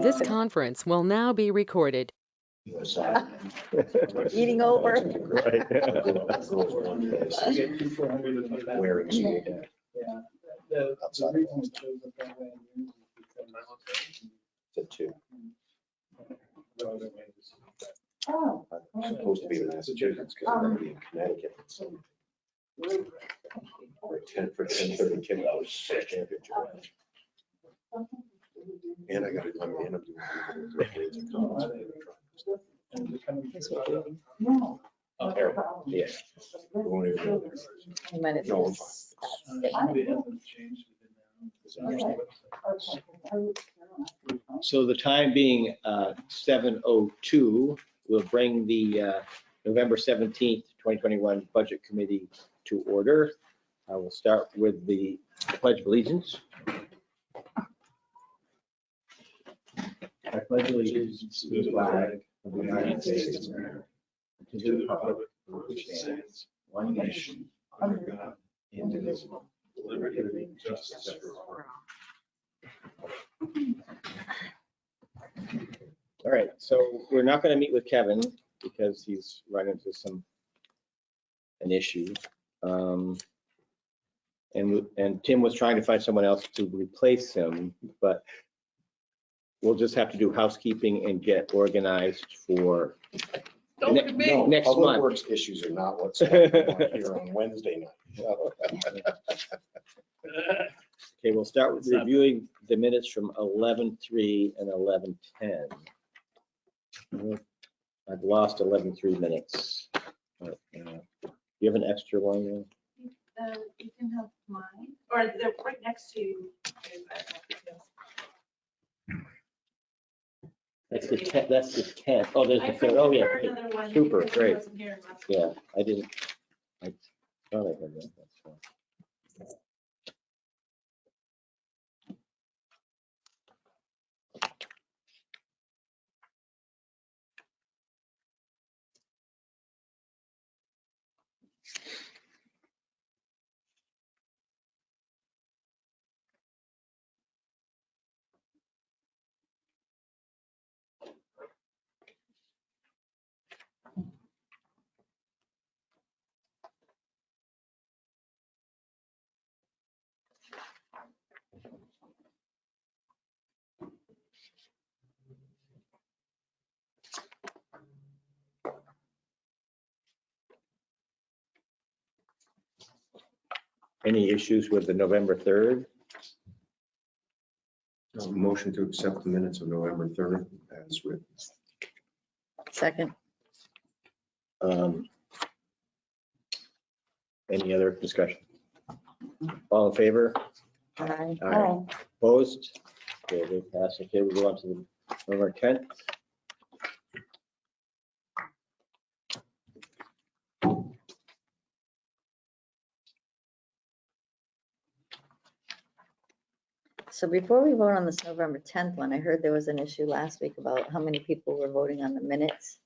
This conference will now be recorded. Eating over. Right. Where it's outside of the two. Oh. I'm supposed to be in Massachusetts because I'm going to be in Connecticut. For 10:30 kickoffs championship. And I got to, I'm doing No. yeah. Won't even go there. You might have No, I'm just So the time being 7:02, we'll bring the November 17th, 2021 Budget Committee to order. I will start with the Pledge of Allegiance. I pledge allegiance to the flag of the United States of America, and to the republic for which it stands, one nation, under God, indivisible, with liberty and justice for all. All right, so we're not going to meet with Kevin because he's run into an issue. And Tim was trying to find someone else to replace him, but we'll just have to do housekeeping and get organized for next Public month. Works issues are not what's happening here on Wednesday night. Okay, we'll start with reviewing the minutes from 11:03 and 11:10. I've lost 11:03 minutes. You have an extra one? You can have mine, or they're right next to. That's the 10th. That's the 10th. Oh, there's the third. Oh, yeah. Super, great. Yeah, I didn't. I thought I had that. That's fine. Any issues with the November 3rd? Motion to accept the minutes of November 3rd as written. Second. Any other discussion? All in favor? Aye. Aye. Opposed? Okay, they pass. Okay, we go on to the November 10th. So before we vote on this November 10th one, I heard there was an issue last week about how many people were voting on the minutes.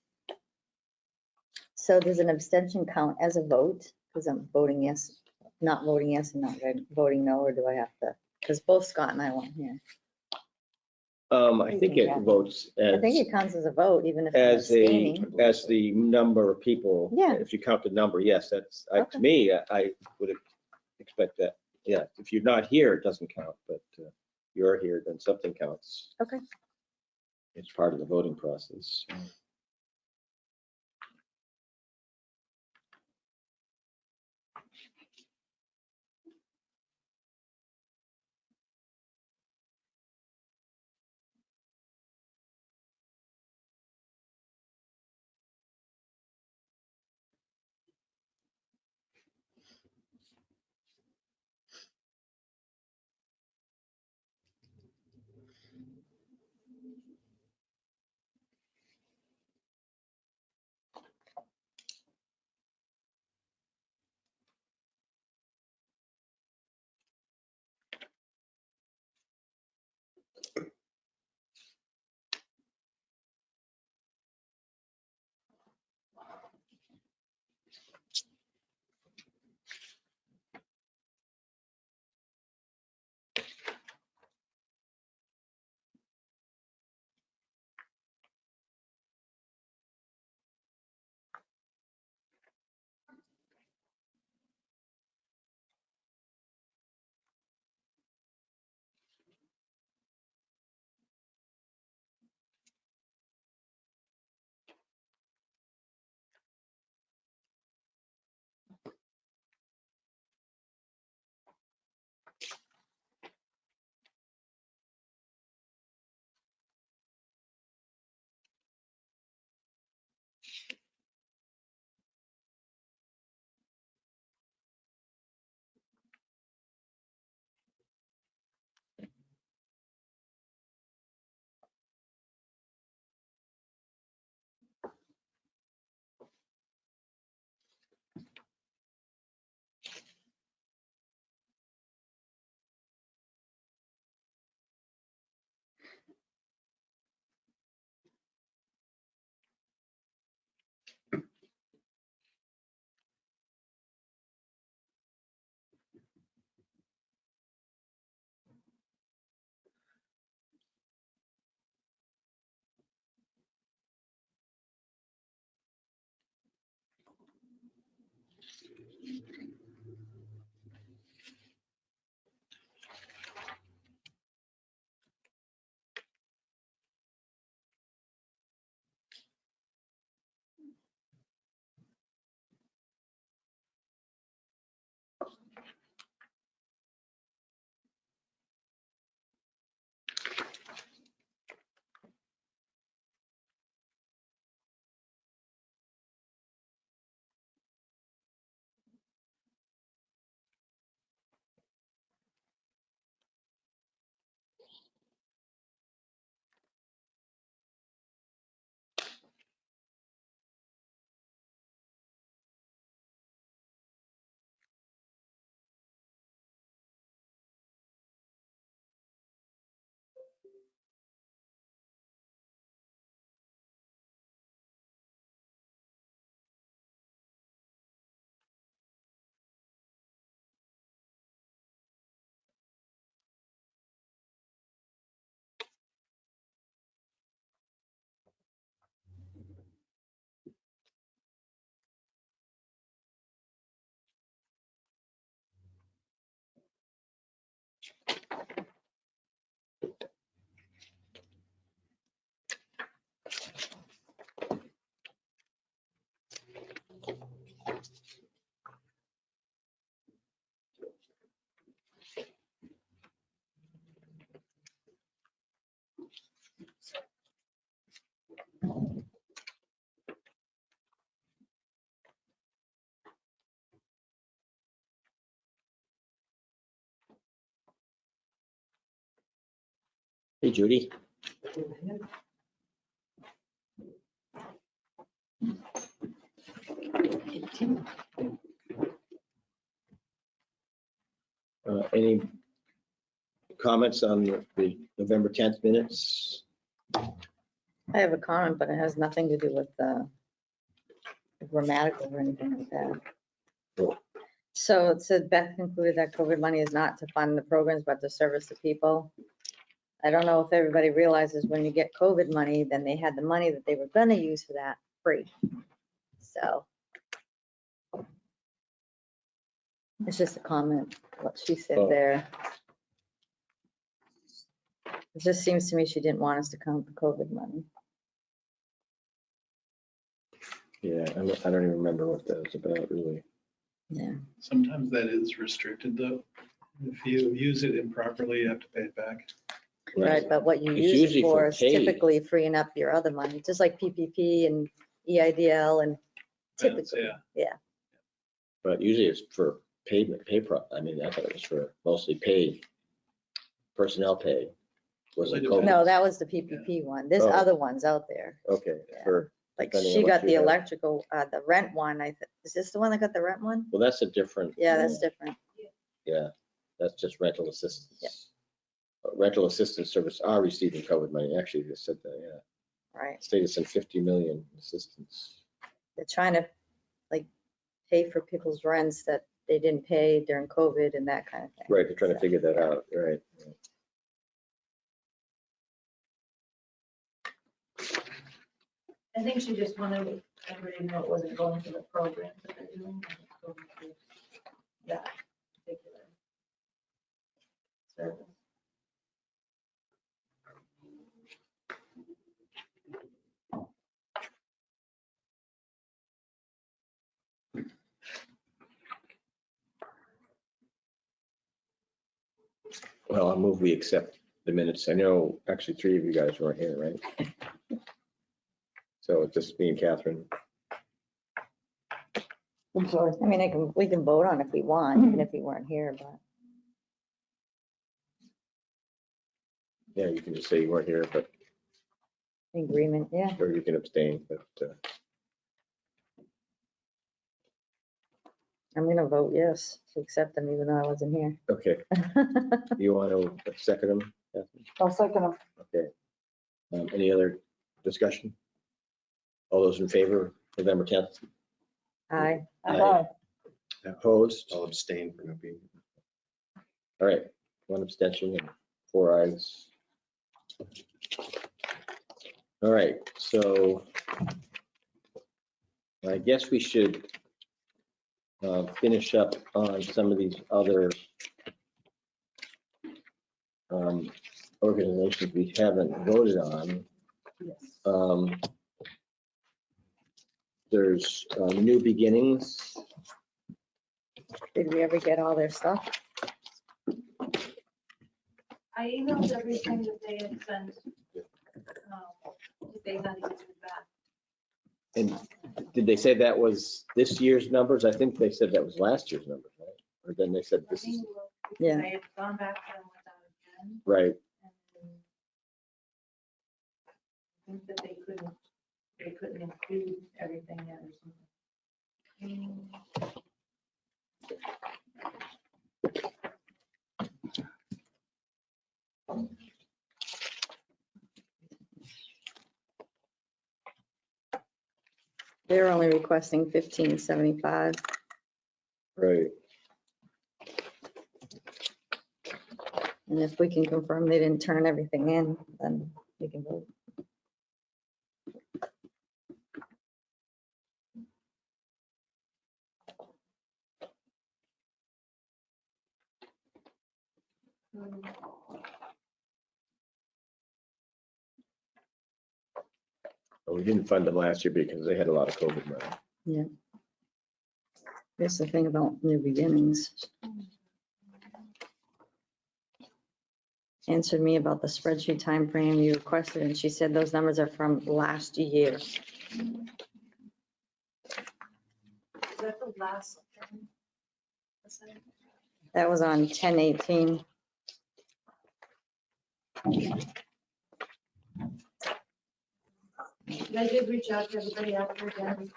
So does an abstention count as a vote? Because I'm voting yes, not voting yes and not voting no, or do I have to? Because both Scott and I weren't here. I think it votes I think as, it counts as a vote, even if it's abstaining. as the number of people. Yeah. If you count the number, yes, that's, Okay. to me, I would expect that. Yeah, if you're not here, it doesn't count, but you're here, then something counts. Okay. It's part of the voting process. Hey, Judy. Any comments on the November 10th minutes? I have a comment, but it has nothing to do with grammatical or anything like that. Cool. So it said Beth concluded that COVID money is not to fund the programs, but to service the people. I don't know if everybody realizes when you get COVID money, then they had the money that they were gonna use for that free. So it's just a comment, what she said Oh. there. It just seems to me she didn't want us to count the COVID money. Yeah, I don't even remember what that was about, really. Yeah, Sometimes that is restricted though. If you use it improperly, you have to pay it back. right, but what you It's use usually it for for is pay. typically freeing up your other money, just like PPP and EIDL and typically, yeah. But usually it's for payment, I mean, I thought it was for mostly pay, personnel pay. Wasn't COVID. No, that was the PPP one. There's Oh. other ones out there. Okay, Yeah. for, Like depending she on what got the you have. electrical, the rent one. Is this the one that got the rent one? Well, that's a different. Yeah, that's different. Yeah, that's just rental assistance. Yeah. Rental assistance service are receiving COVID money. Actually, they said that, yeah. Right. State has sent 50 million assistance. They're trying to like pay for people's rents that they didn't pay during COVID and that kind of thing. Right, they're trying to So, figure that yeah. out, right. I think she just wanted everybody to know it wasn't going to the program that they're doing. it was going to That particular service. Well, I'll move we accept the minutes. I know actually 3 of you guys weren't here, right? So it's just me and Catherine. I'm sorry. I mean, we can vote on it if we want, even if we weren't here, but Yeah, you can just say you weren't here, but, agreement, yeah. or you can abstain, but I'm gonna vote yes to accept them even though I wasn't here. okay. You want to second them? Catherine? I'll second them. Okay. Any other discussion? All those in favor, November 10th? Aye. Aye. Opposed? I'll abstain for not being. All right, 1 abstention and 4 ayes. All right, so I guess we should finish up on some of these other organizations we haven't voted on. There's New Beginnings. Did we ever get all their stuff? I emailed everything that they had sent. They had to get it back. And did they say that was this year's numbers? I think they said that was last year's numbers, right? Or then they said this Let me is, look, because Yeah. I had gone back to them with that again. right, And I think that they couldn't include everything yet or something. They're only requesting 1575. right. And if we can confirm they didn't turn everything in, then we can vote. But we didn't fund them last year because they had a lot of COVID money. Here's the thing about New Beginnings. Answered me about the spreadsheet timeframe you requested, and she said those numbers are from last year. Is that the last thing? That was on 10/18. I did reach out to everybody after again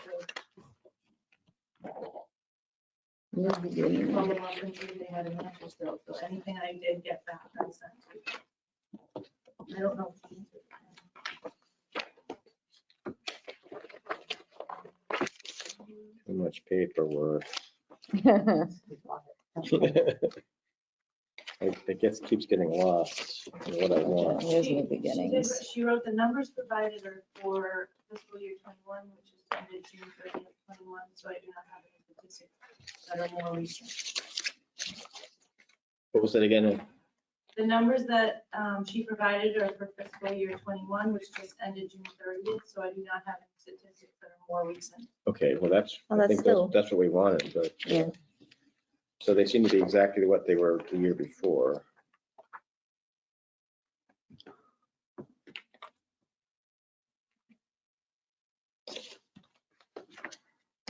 New to beginning. follow up and see if they had an answer still. So anything I did get back, I sent to. I don't know. if she answered. Too much paperwork. It keeps getting lost in what I want. Here's She- new she did- beginnings. She wrote the numbers provided are for fiscal year 21, which is ended June 30th, 21, so I do not have any statistics that are more recent. What was that again? The numbers that she provided are for fiscal year 21, which just ended June 30th, so I do not have any statistics that are more recent. Okay, well, Well, I that's think still- that's what we wanted, but. Yeah. So they seem to be exactly what they were the year before.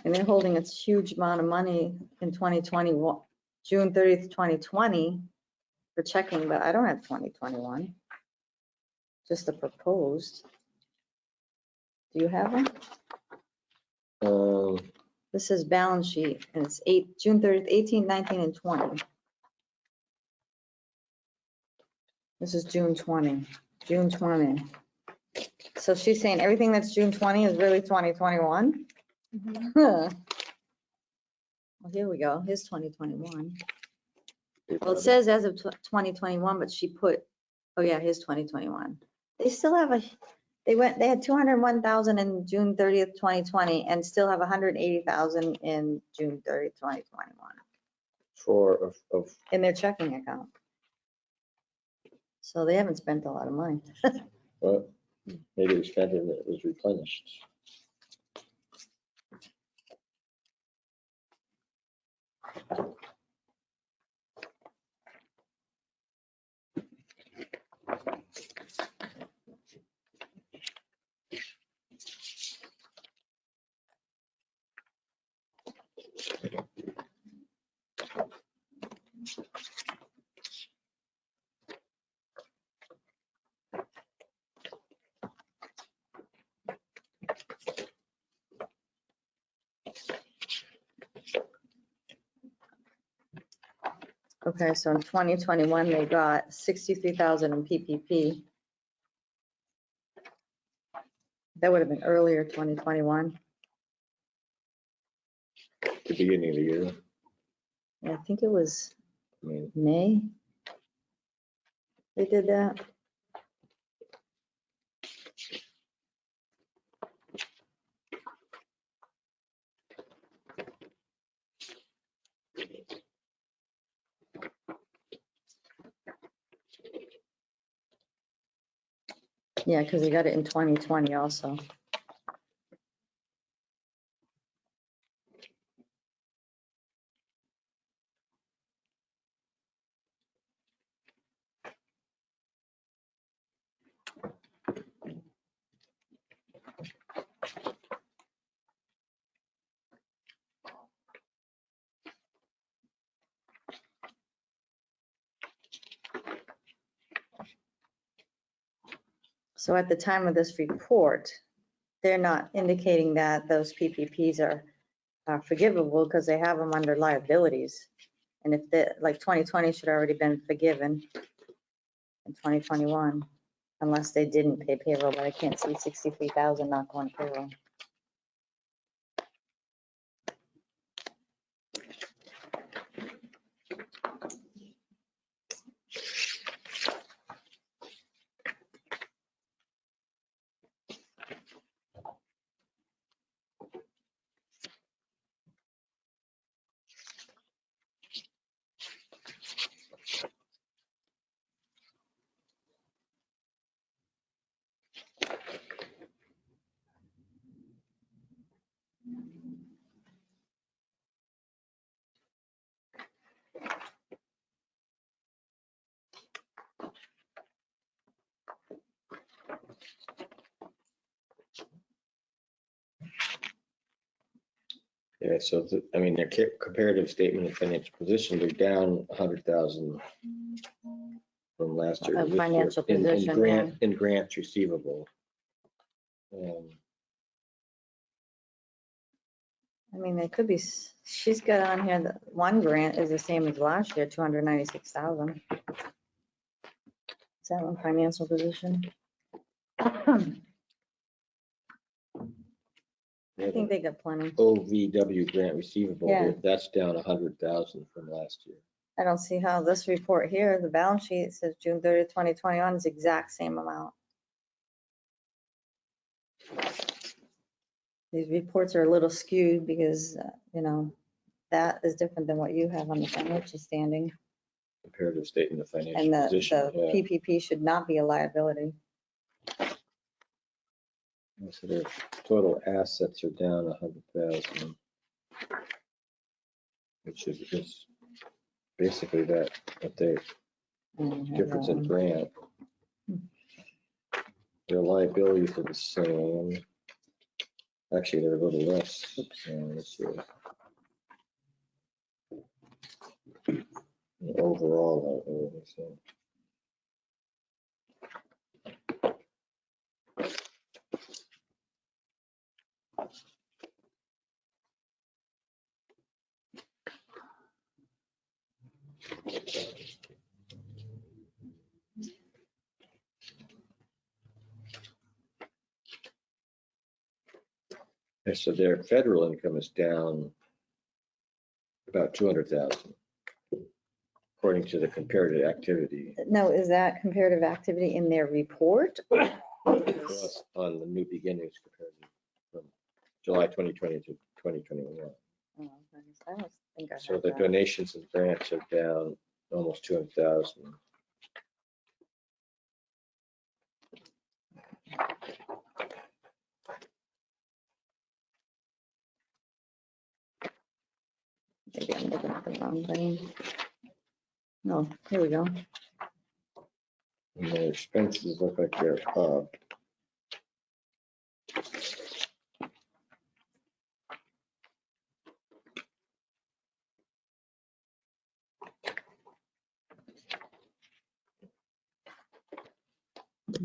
And they're holding a huge amount of money in 2021, June 30th, 2020 for checking, but I don't have 2021. Just the proposed. Do you have one? This is balance sheet and it's June 30th, 18, 19, and 20. This is June 20, June 20. So she's saying everything that's June 20 is really 2021? Huh. Well, here we go. Here's 2021. Well, it says as of 2021, but she put, oh yeah, here's 2021. They still have they had 201,000 in June 30th, 2020, and still have 180,000 in June 30th, 2021 in their checking account. So they haven't spent a lot of money. Well, maybe we spent it and it was replenished. Okay, so in 2021, they got 63,000 in PPP. That would have been earlier, 2021. The beginning of the year. Yeah, I think it was I mean, May. They did that. Yeah, because they got it in 2020 also. So at the time of this report, they're not indicating that those PPPs are forgivable because they have them under liabilities. And if the, like 2020 should already been forgiven in 2021, unless they didn't pay payroll, but I can't see 63,000 not going payroll. yeah, so I mean, their comparative statement of financial position, they're down 100,000 from last year. A this year, financial in position, grant, in grants receivable. I mean, they could be, she's got on here that one grant is the same as last year, 296,000. Is that one financial position? I think they got plenty. OVW grant receivable, Yeah. that's down 100,000 from last year. I don't see how this report here, the balance sheet says June 30th, 2021 is the exact same amount. These reports are a little skewed because, that is different than what you have on the financial standing. Comparative statement of And financial the position. Yeah. PPP should not be a liability. So their total assets are down 100,000. Which is basically that, what they, difference in grant. Their liabilities are the same. Actually, they're a little less. Let's see. The overall liabilities. And so their federal income is down about 200,000, according to the comparative activity. No, is that comparative activity in their report? Plus on the new beginnings comparative from July 2020 to 2021. Oh, I don't think I So have the that. donations and grants are down almost 200,000. Maybe I'm looking at the wrong thing. No, here we go. And their expenses look like they're up.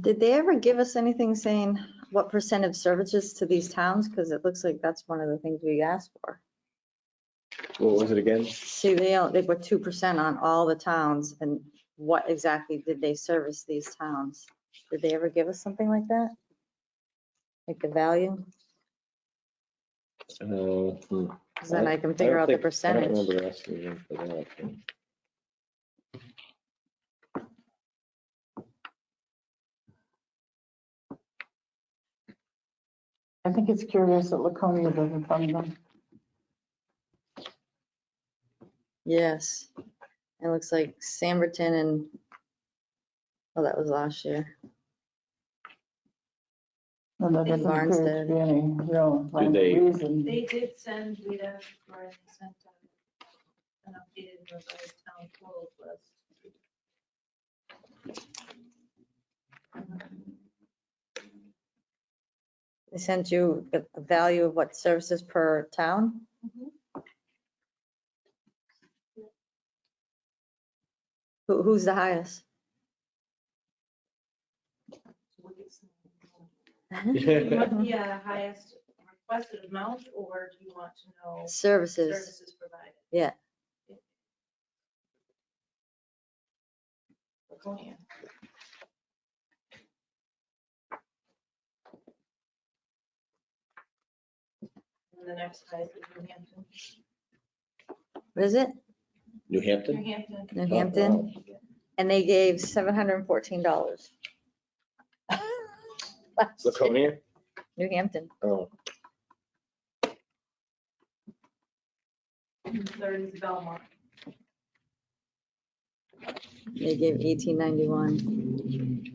Did they ever give us anything saying what percent of services to these towns? Because it looks like that's one of the things we asked for. What was it again? See, they put 2% on all the towns, and what exactly did they service these towns? Did they ever give us something like that? Like the value? Because then I can figure out the I don't percentage. remember asking them for that. I think it's curious that Laconia doesn't fund them. Yes. It looks like Samberton and, oh, that was last year. And there doesn't appear to Barnstead. be any real they- reason. They did send, we asked for, and they sent an updated revised town totals list. They sent you the value of what services per town? Who's the highest? Do you want the highest requested amount, or do you want to know Services. services provided? Yeah. Laconia. And the next highest is New Hampton. What is it? New Hampton? New Hampton. New Hampton? And they gave $714. Last year. Laconia? New Hampton. Oh, Third is Belmont. They gave 1891.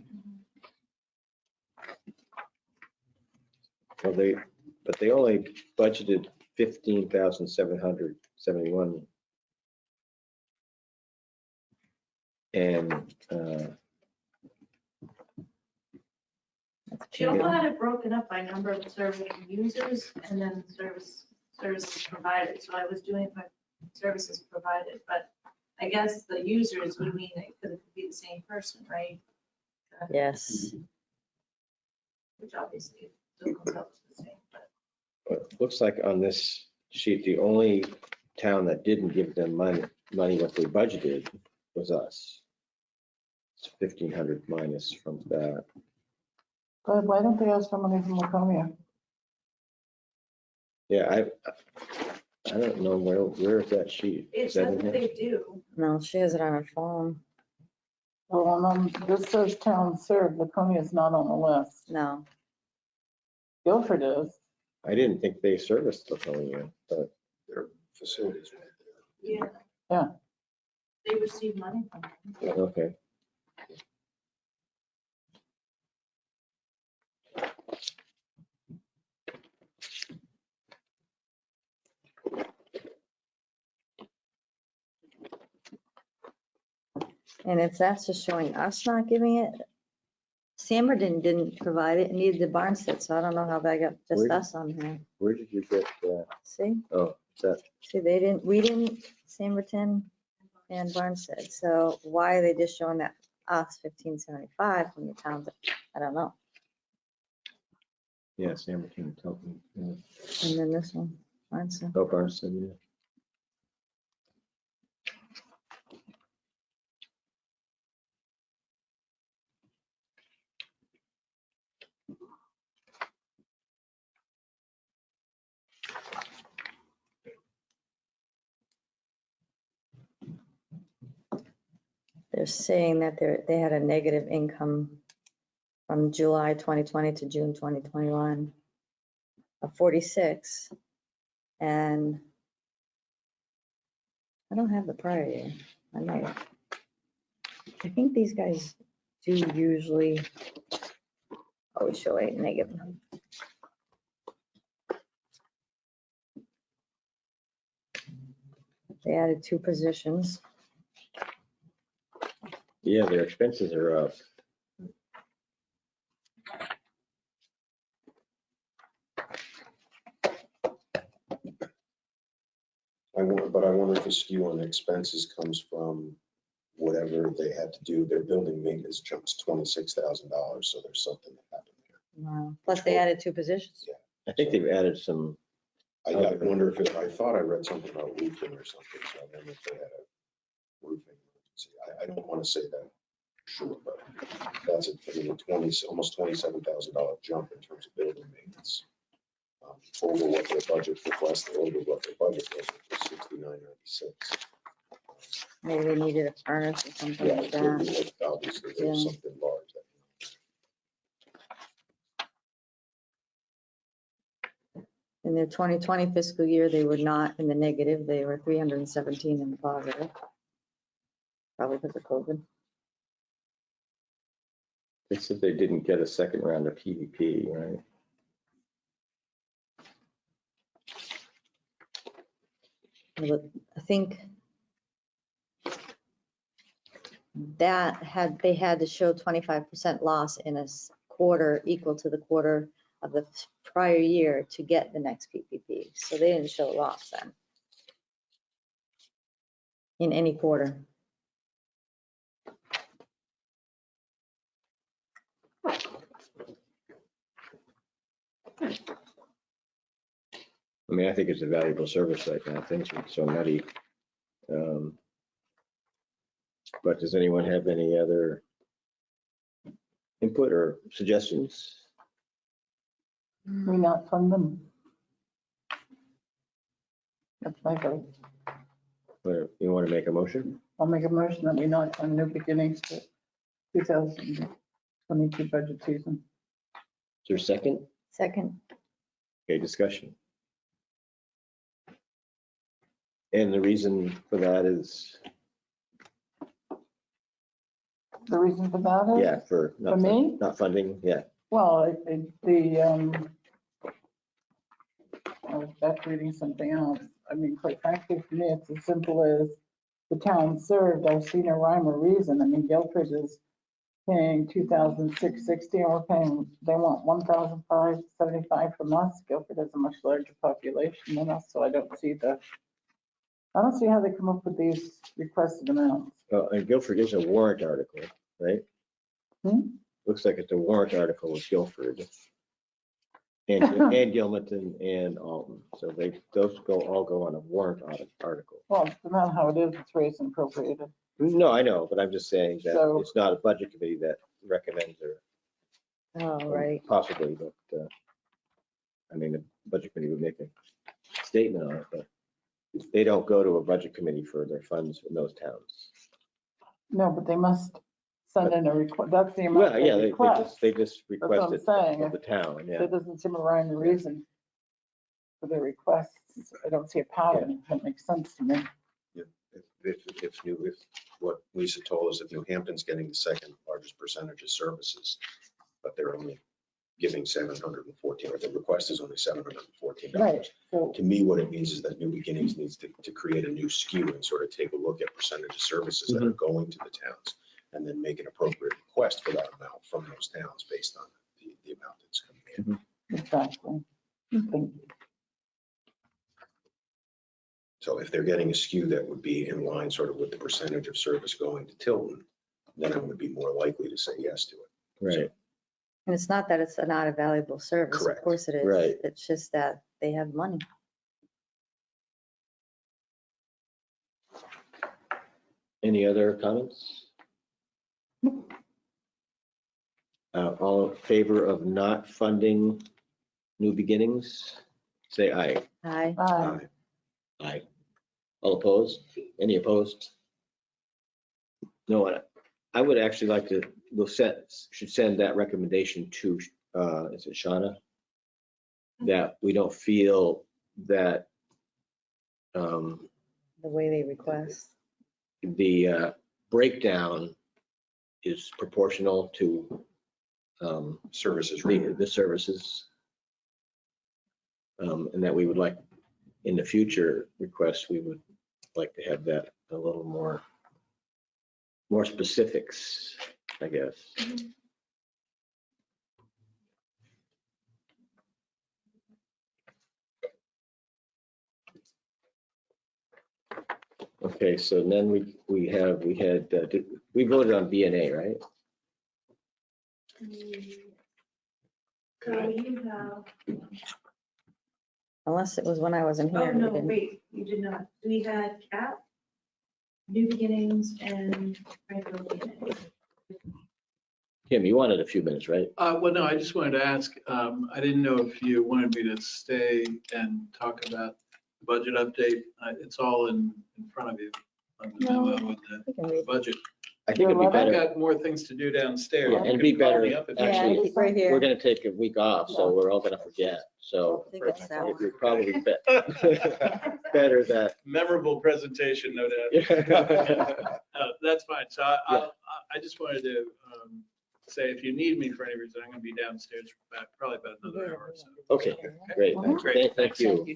well, but they only budgeted 15,771. And She also had it broken up by number of service users and then services provided. So I was doing my services provided, but I guess the users would mean it could be the same person, right? Yes. Which obviously still comes out to the same, but. But it looks like on this sheet, the only town that didn't give them money what they budgeted was us. It's 1,500 minus from that. But why don't they ask for money from Laconia? Yeah, I don't know where is that sheet? It Is that says in that here? they do. No, she has it on her phone. Well, this says town served, Laconia is not on the list. No. Guilford is. I didn't think they serviced Laconia, but Their facilities right there. Yeah. Yeah. They receive money from them. okay. And if that's just showing us not giving it, Samberton didn't provide it, neither did Barnstead, so I don't know how that got just Where- us on here. Where did you get that? See, Oh, that, see, we didn't, Samberton and Barnstead, so why are they just showing that us 1575 from the towns? I don't know. yeah, San Martin, Tilton. Yeah. And then this one, Barnstead. Oh, Barnstead, yeah. They're saying that they had a negative income from July 2020 to June 2021 of 46. And I don't have the prior year. I might. I think these guys do usually always show a negative. They added 2 positions. Yeah, their expenses are up. But I wonder if the skew on expenses comes from whatever they had to do. Their building maintenance jumps $26,000, so there's something that happened there. Wow. Plus they added 2 positions. I think they've added some, I wonder if I thought I read something about roofing or something, so I wonder if they had a roofing emergency. I don't want to say that, sure, but that's almost $27,000 jump in terms of building maintenance. Over what their budget requested, over what their budget was, which was $69.96. Maybe they needed a furnace or something Yeah, like it could be, that. like, obviously, there's Yeah. something large that. In their 2020 fiscal year, they were not in the negative. They were 317 in the positive. Probably because of COVID. they said they didn't get a second round of PVP, right? But I think that they had to show 25% loss in a quarter equal to the quarter of the prior year to get the next PPP. So they didn't show loss then in any quarter. I mean, I think it's a valuable service right now. Things are so nutty. But does anyone have any other input or suggestions? We not fund them. That's my vote. Or you want to make a motion? I'll make a motion that we not fund New Beginnings for 2022 budget season. Is there a second? Second, Okay, discussion. And the reason for that is, The reason for that is? yeah, for For me? not funding, yeah. Well, I was back reading something else. I mean, quite frankly, for me, it's as simple as the town served. I've seen a rhyme or reason. I mean, Guilford is paying $2,660 and we're paying, they want $1,575 from us. Guilford has a much larger population than us, so I don't see the I don't see how they come up with these requested amounts. And Guilford is a warrant article, right? Looks like it's a warrant article with Guilford. And Gilmanton and Alton. So those all go on a warrant article. Well, it's not how it is, it's raised and appropriated. No, I know, but I'm just saying that So- it's not a budget committee that recommends or Oh, right. possibly, but, I mean, the budget committee would make a statement on it, but they don't go to a budget committee for their funds in those towns. No, but they must send in a request, that's the amount Well, they yeah, request. they just That's what I'm requested saying. of the town, yeah. There doesn't seem a rhyme or reason for their requests. I don't see a pattern. That makes sense to me. If what Lisa told us, if New Hampton's getting the second largest percentage of services, but they're only giving 714, or the request is only $714. Right, so, To me, what it means is that New Beginnings needs to create a new skew and sort of take a look at percentage of services that are going to the towns, and then make an appropriate request for that amount from those towns based on the amount that's coming in. exactly. Thank you. So if they're getting a skew that would be in line sort of with the percentage of service going to Tilton, then I would be more likely to say yes to it. Right. And it's not that it's not a valuable service. Correct. Of course it is. Right. It's just that they have money. Any other comments? All in favor of not funding New Beginnings, say aye. Hi. Aye. All opposed? Any opposed? No, I would actually like to, should send that recommendation to, is it Shauna? That we don't feel that The way they request. the breakdown is proportional to Services. the services. And that we would like, in the future requests, we would like to have that a little more specifics, I guess. Okay, so then we had, we voted on BNA, right? So you have, Unless it was when I wasn't oh, here. we no, didn't. wait, you did not. We had CAP, New Beginnings, and regular BNA. Tim, you wanted a few minutes, right? Well, no, I just wanted to ask, I didn't know if you wanted me to stay and talk about the budget update. It's all in front of you on the memo with We can the read. budget. I think it'd be I've better, got more things to do downstairs. Yeah, You and can be call better, me up if you actually, need. Yeah, right here. we're gonna take a week off, so we're all gonna forget, so I think it's that it one. would probably be better that. Memorable presentation, no doubt. That's fine. So I just wanted to say, if you need me for any reason, I'm going to be downstairs for probably about another hour or so. Okay, great, Great, thank you.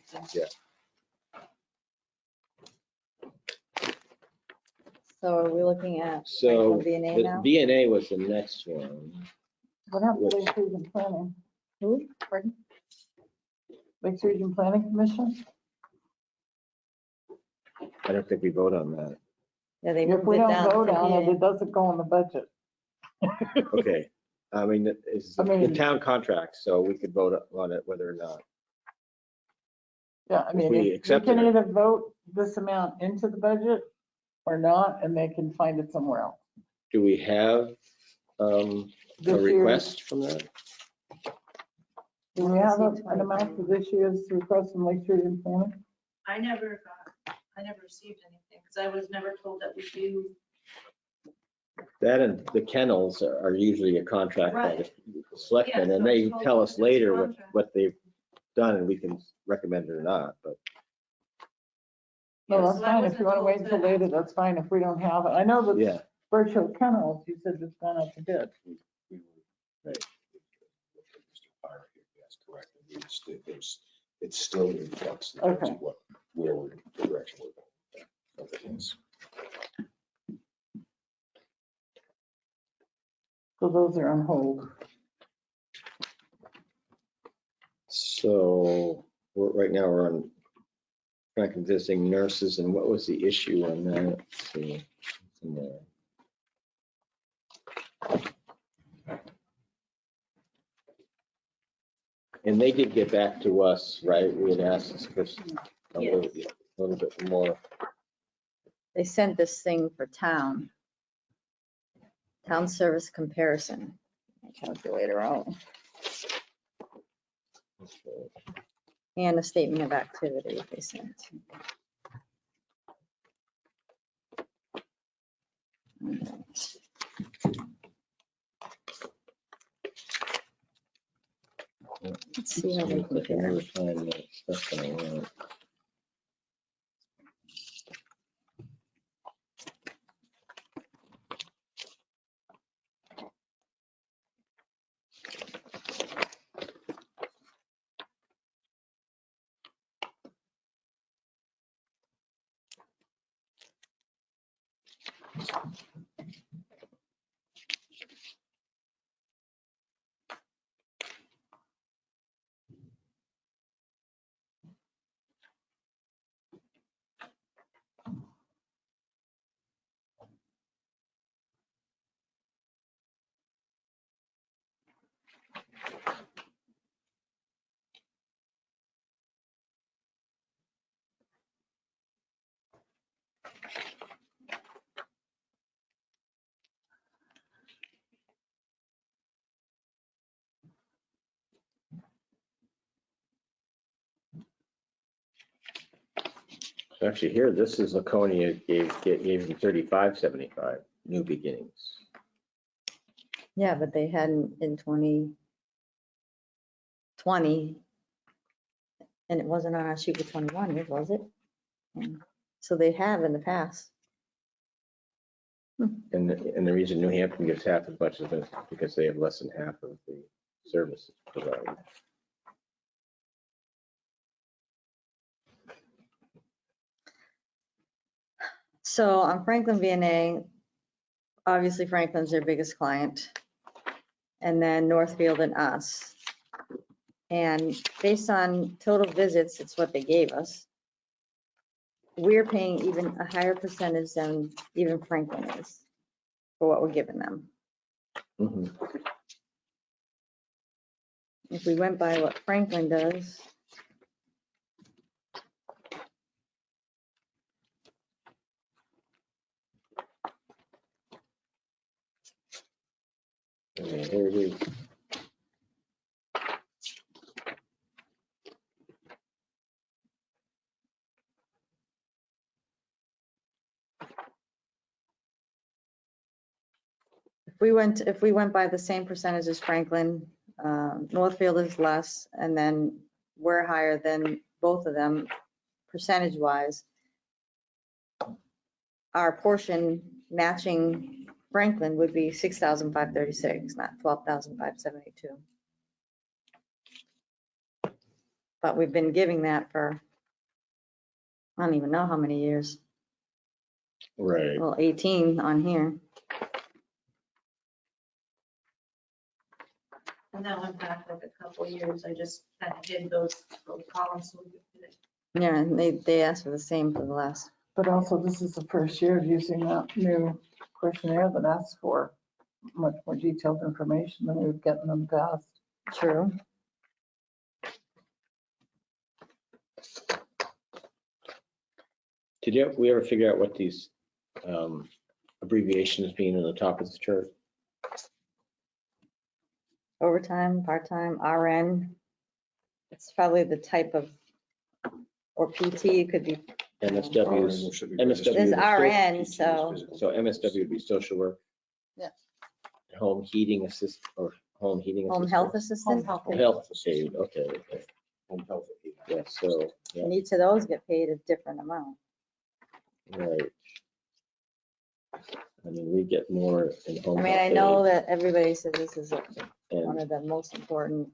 So are we looking at So like the BNA the now? BNA was the next one. What happened to Lakes Region Planning? Who? Pardon? Lakes Region Planning Commission? I don't think we vote on that. Yeah, they If moved we it don't down vote to on it, here. it doesn't go in the budget. Okay, I mean, it's I the mean- town contract, so we could vote on it whether or not. Yeah, I mean, we we accepted can it. either vote this amount into the budget or not, and they can find it somewhere else. Do we have a This year's- request from that? Do we have an amount for this year's request from Lakes Region Planning? I never received anything, because I was never told that we do. That and the kennels are usually a contract by Right. the selectmen, Yeah, and so they it's tell us all- later it's a what contract. they've done, and we can recommend it or not, but. No, Yeah, that's so I fine. If wasn't you want to told wait until to- later, that's fine. If we don't have it. I know that Yeah, Birch Hill Kennels, you said it's gone out to bid. right. Yes, correct. It's still in flux in terms Okay. of where we're, the direction we're going. Okay, yes. So those are on hold. So right now we're on Franklin visiting nurses, and what was the issue on that? Let's see. It's in there. And they did get back to us, right? We had asked for a little bit more. They sent this thing for town service comparison. Calculator out. And a statement of activity they sent. Let's see how they I can compare. never find that stuff that I want. So actually here, this is Laconia gave them 35.75, new beginnings. Yeah, but they hadn't in 2020. And it wasn't on our sheet for 21, was it? So they have in the past. And the reason New Hampton gets half as much as this, because they have less than half of the services provided. So on Franklin VNA, obviously Franklin's their biggest client. And then Northfield and us. And based on total visits, it's what they gave us. We're paying even a higher percentage than even Franklin is for what we're giving them. Mhm. If we went by what Franklin does, Okay, here it is. if we went by the same percentage as Franklin, Northfield is less, and then we're higher than both of them percentage wise. Our portion matching Franklin would be 6,536, not 12,572. But we've been giving that for, I don't even know how many years. Right. Well, 18 on here. And that went back like a couple years. I just kind of did those columns. So we could fit it. Yeah, and they asked for the same for the last. But also, this is the first year of using that new questionnaire that asks for much more detailed information than we've gotten in the past. True. Did we ever figure out what these abbreviations mean on the top of the chart? Overtime, part-time, RN. It's probably the type of, or PT, it could be. MSWs. Should be MSW. There's registered. RN, so. So MSW would be social work. Yeah. Home heating assist, or home heating. Home assistant? health assistant. Health aid, okay. Home health aid. Yeah, so, yeah, And each of those get paid a different amount. right. I mean, we get more in home. I mean, I health know aid that everybody says this is one and of the most important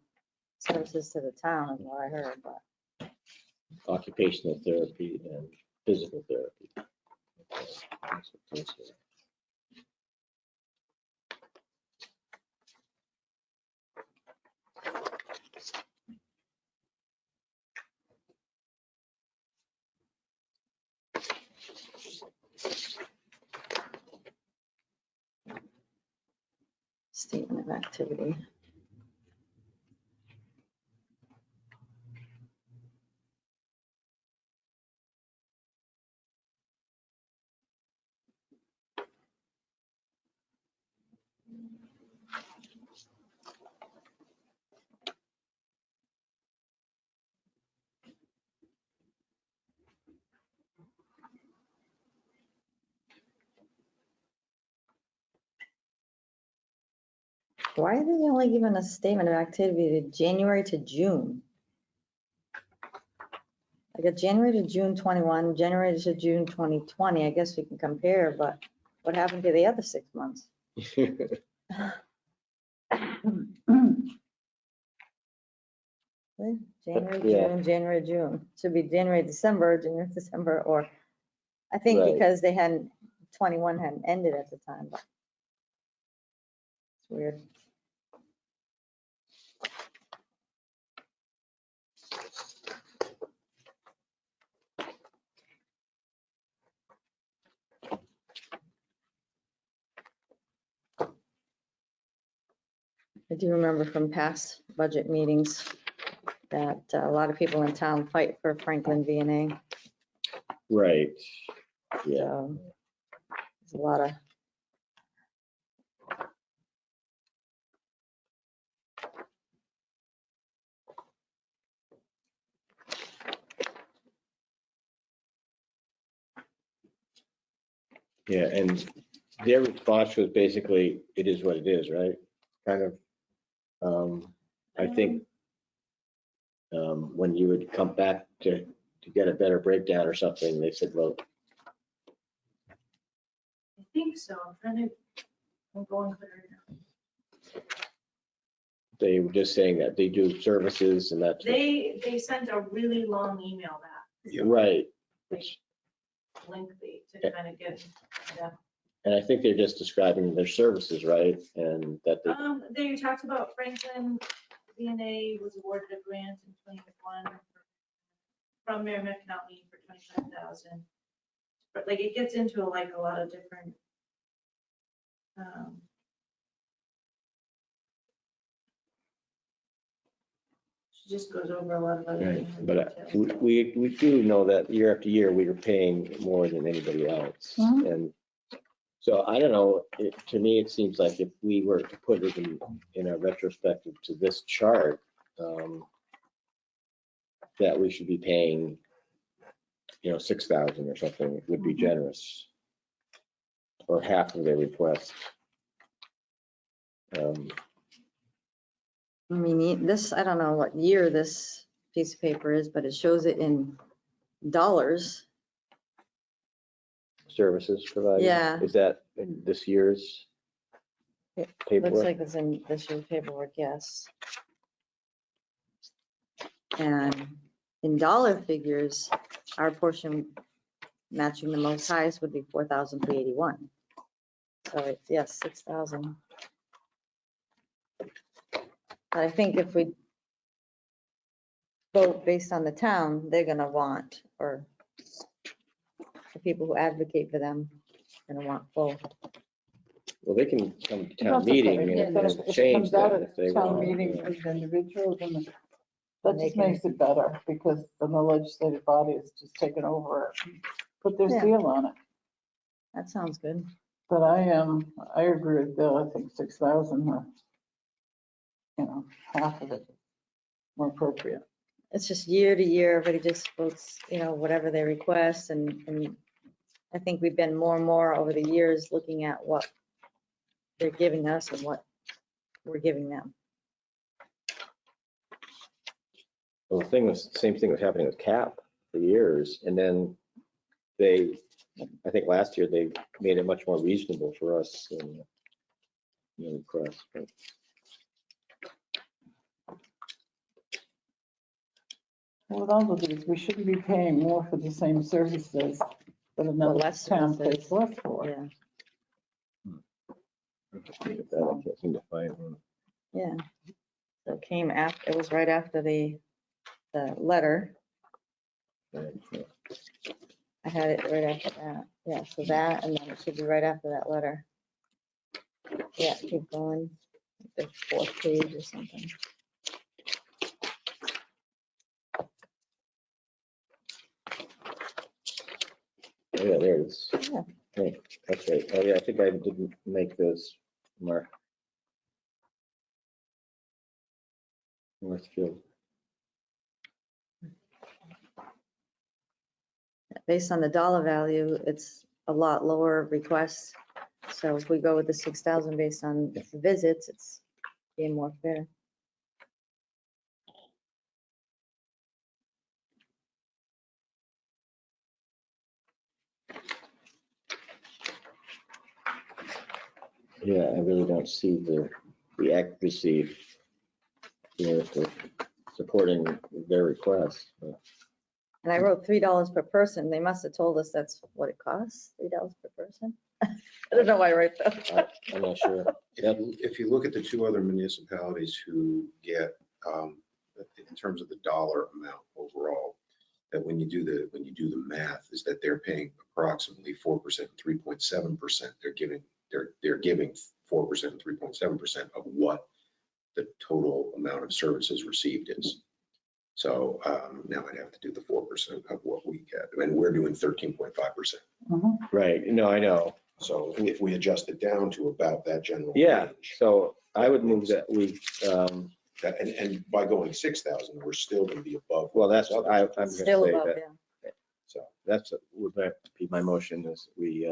services to the town, is what I heard, but. occupational therapy and physical therapy. Okay. of activity. Why are they only giving a statement of activity to January to June? Like a January to June 21, January to June 2020, I guess we can compare, but what happened to the other 6 months? January, yeah. June, January, June. Should be January, December, January, December, or I think Right. because they hadn't, 21 hadn't ended at the time, but it's weird. I do remember from past budget meetings that a lot of people in town fight for Franklin V&A. Right, yeah. So there's a lot of, Yeah, and their response was basically, it is what it is, right? Kind of, I think, when you would come back to get a better breakdown or something, they said, well, I think so. I'm going for it now. they were just saying that they do services and that's. They sent a really long email back, Right, lengthy, to kind of get, yeah. and I think they're just describing their services, right? And that they, They talked about Franklin V&A was awarded a grant in 2021 from Merrimack County for 25,000. But like it gets into like a lot of different. She just goes over a lot of other right, things. in but detail. we do know that year after year, we are paying more than anybody else. Mhm. And so I don't know, to me, it seems like if we were to put it in a retrospective to this chart, that we should be paying, 6,000 or something would be generous. Or half of their request. I mean, this, I don't know what year this piece of paper is, but it shows it in dollars. Services provided. Yeah. Is that in this year's Looks paperwork? like it's in this year's paperwork, yes. And in dollar figures, our portion matching the most highest would be 4,381. So it's, yes, 6,000. I think if we vote based on the town, they're gonna want, or the people who advocate for them, gonna want full. Well, they can come to town That's okay. meeting If and it change comes out that at if they town want. meeting Yeah. as individuals, and that And they just can- makes it better, because then the legislative body is just taking over it, and put their Yeah. seal on it. That sounds good. But I agree with Bill, I think 6,000 or, half of it more appropriate. It's just year to year, everybody just votes, whatever they request, and I think we've been more and more over the years looking at what they're giving us and what we're giving them. Well, same thing was happening with CAP for years. And then I think last year they made it much more reasonable for us than request. But Well, with all of these, we shouldn't be paying more for the same services that another less town services. pays less for. Yeah, I can't seem to find one. yeah. So it came after, it was right after the letter. Right, yeah. I had it right after that. Yeah, so that, and then it should be right after that letter. Yeah, keep going. The fourth page or something. Oh, yeah, there it is. Yeah. Hey, that's right. Oh, yeah, I think I didn't make those mark. Northfield. Based on the dollar value, it's a lot lower request. So if we go with the 6,000 based on the visits, it's being more fair. Yeah, I really don't see the accuracy, for supporting their request. And I wrote $3 per person. They must have told us that's what it costs, $3 per person. I don't know why I wrote that. I'm not sure. If you look at the two other municipalities who get, in terms of the dollar amount overall, that when you do the math, is that they're paying approximately 4%, 3.7%. They're giving 4% and 3.7% of what the total amount of services received is. So now I'd have to do the 4% of what we get, and we're doing 13.5%. Right, no, I know. So if we adjust it down to about that general Yeah, range, so I would move that we, and by going 6,000, we're still going to be above. well, that's what I'm gonna It's still say above, that. yeah. So That's, would be my motion is we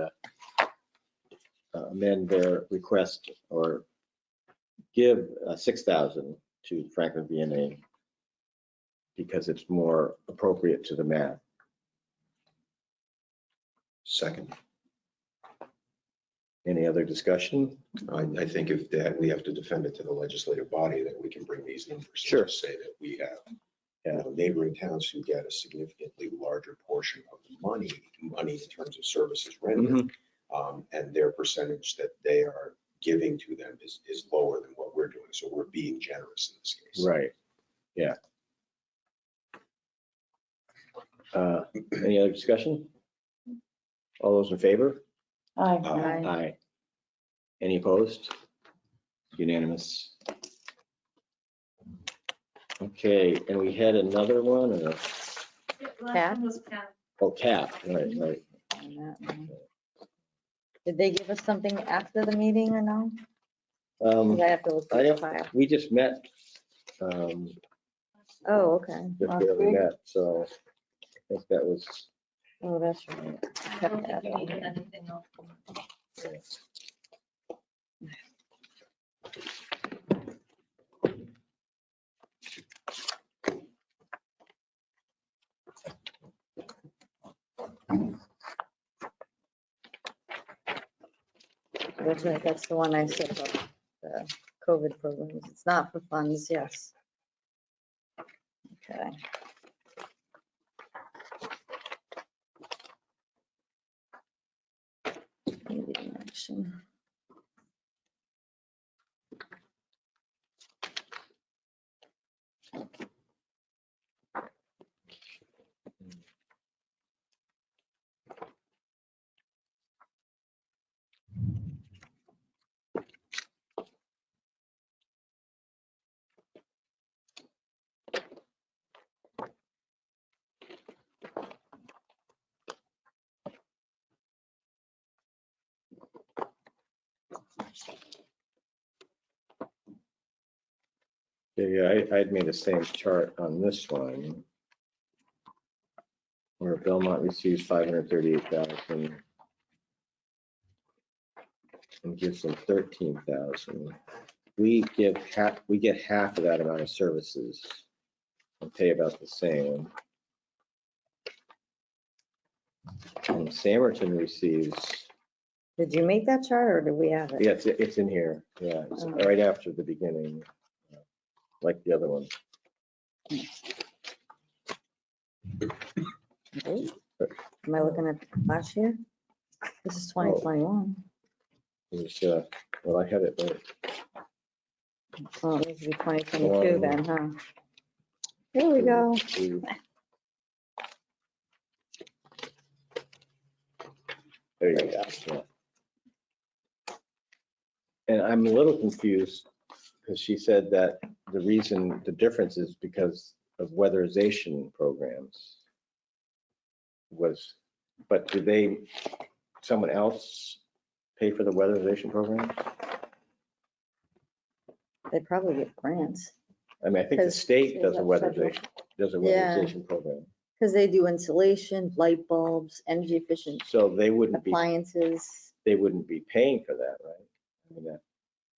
amend their request or give 6,000 to Franklin VNA because it's more appropriate to the math. second, Any other discussion? I think if that, we have to defend it to the legislative body that we can bring these numbers. Sure. To say that we have neighboring towns who get a significantly larger portion of the money in terms of services rendered. And their percentage that they are giving to them is lower than what we're doing. So we're being generous in this case. Right, yeah. Any other discussion? All those in favor? Aye. Aye. Aye. Any opposed? Unanimous. Okay, and we had another one, Yeah, the last one was Cat. cap, right. On that one. Did they give us something after the meeting or no? 'Cause I have to look I through the don't- file. We just met, Oh, okay. just barely met, so I think that was, Oh, that's right. I Kept don't that think you needed on. anything else. That's right, that's the one I said about the COVID programs. It's not for funds, yes. Okay. Meeting action. yeah, I'd made the same chart on this one. Where Belmont receives 538,000 and gives them 13,000. We get half of that amount of services and pay about the same. And Samerton receives, Did you make that chart or did we have it? yeah, it's in here. Yeah, it's Oh. right after the beginning, like the other one. Okay. Am I looking at last year? This is 2021. It was, well, I had it right. Oh, it needs to be 2022 then, huh? Here we go. There you go. Yeah. And I'm a little confused because she said that the reason, the difference is because of weatherization programs was, but do they, someone else pay for the weatherization program? They probably get grants, I mean, I think the 'Cause state does a there's a federal- Yeah. weatherization program. because they do insulation, light bulbs, energy efficient So they wouldn't be appliances. paying for that, right? I mean, that-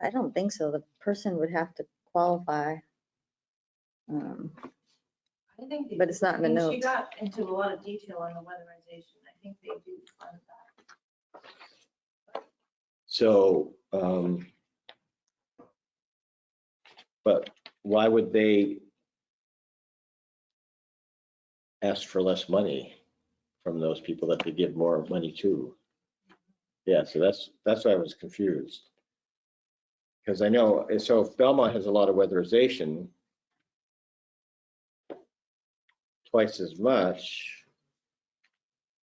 I don't think so. The person would have to qualify. I think. But it's not in the I think notes. She got into a lot of detail on the weatherization. I think they do fund that. So, but why would they ask for less money from those people that they give more money to? Yeah, so that's why I was confused. Because I know, so if Belmont has a lot of weatherization, twice as much,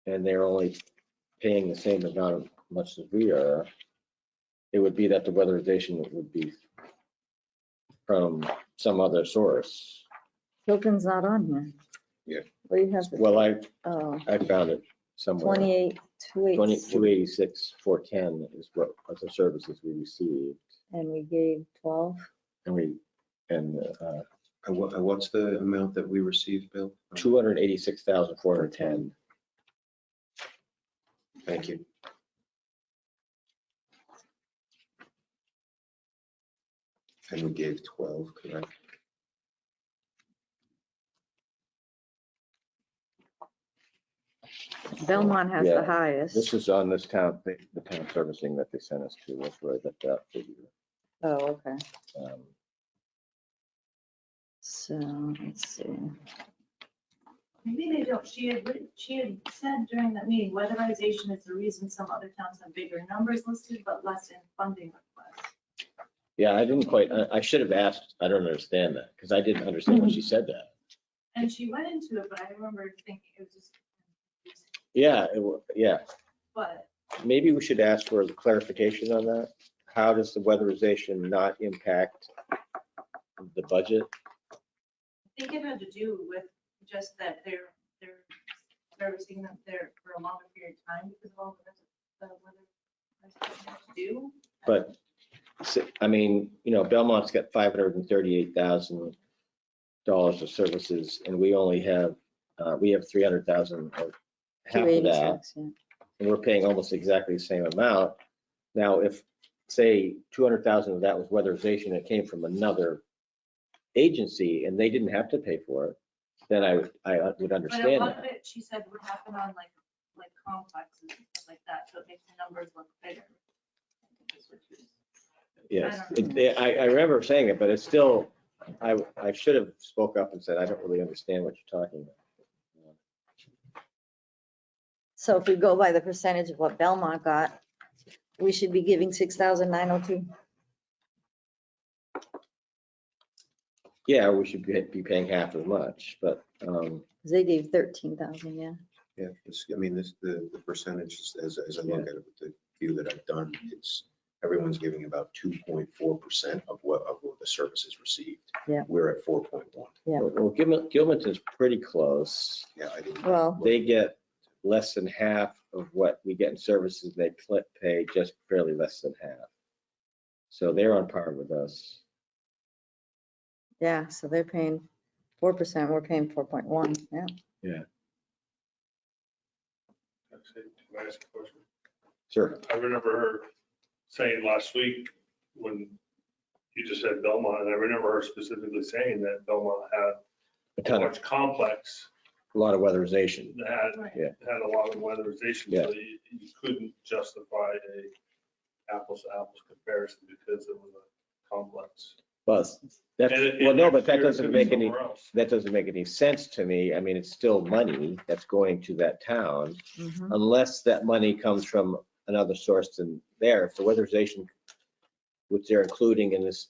and they're only paying the same amount of much as we are, it would be that the weatherization would be from some other source. Tilton's not on here. Yeah. What do you have? Well, I Oh, found it somewhere. 28, 286, 410 is what are the services we received. and we gave 12. And What's the amount that we received, Bill? 286,410. Thank you. And we gave 12, correct? Belmont has the Yeah, highest. This is on this town, the town servicing that they sent us to. That's where I got that figure. Oh, okay. Um, So, let's see. Maybe they don't. She had said during that meeting, weatherization is the reason some other towns have bigger numbers listed, but less in funding requests. Yeah, I didn't quite, I should have asked, I don't understand that, because I didn't understand when she said that. And she went into it, but I remember thinking it was just confusing. Yeah, yeah, But maybe we should ask for clarification on that. How does the weatherization not impact the budget? I think it had to do with just that they're servicing them there for a longer period of time because of all the weather they have to do. But, I mean, Belmont's got $538,000 of services, and we only have, we have 300,000, or half of that, 286, yeah. and we're paying almost exactly the same amount. Now, if, say, 200,000 of that was weatherization, it came from another agency, and they didn't have to pay for it, then I would But a understand lot of that. it, she said, would happen on like complexes and stuff like that, so it makes the numbers look bigger. Yes, I don't I remember saying it, but it's still, I should have spoke up and said, I don't really understand what you're talking about. So if we go by the percentage of what Belmont got, we should be giving 6,902. Yeah, we should be paying half as much, but, They gave 13,000, yeah. Yeah, I mean, the percentage, as I look at it with the few that I've done, it's, everyone's giving about 2.4% of what the services received. Yeah. We're at 4.1. Yeah. well, Gilmanton's pretty close. Yeah, I didn't. Well, They get less than half of what we get in services. They pay just barely less than half. So they're on par with us. yeah, so they're paying 4%, we're paying 4.1, yeah. Yeah. Can I ask a question? Sure. I remember her saying last week when you just said Belmont, and I remember her specifically saying that Belmont had A a ton of, large complex a lot of weatherization. that Right. had a lot of weatherization, Yeah. so you couldn't justify a apples to apples comparison because it was a complex. But that's, And it- well, no, but that it doesn't could be make any, somewhere else. that doesn't make any sense to me. I mean, it's still money that's going to that town, Mhm. unless that money comes from another source than there. If the weatherization, which they're including in this,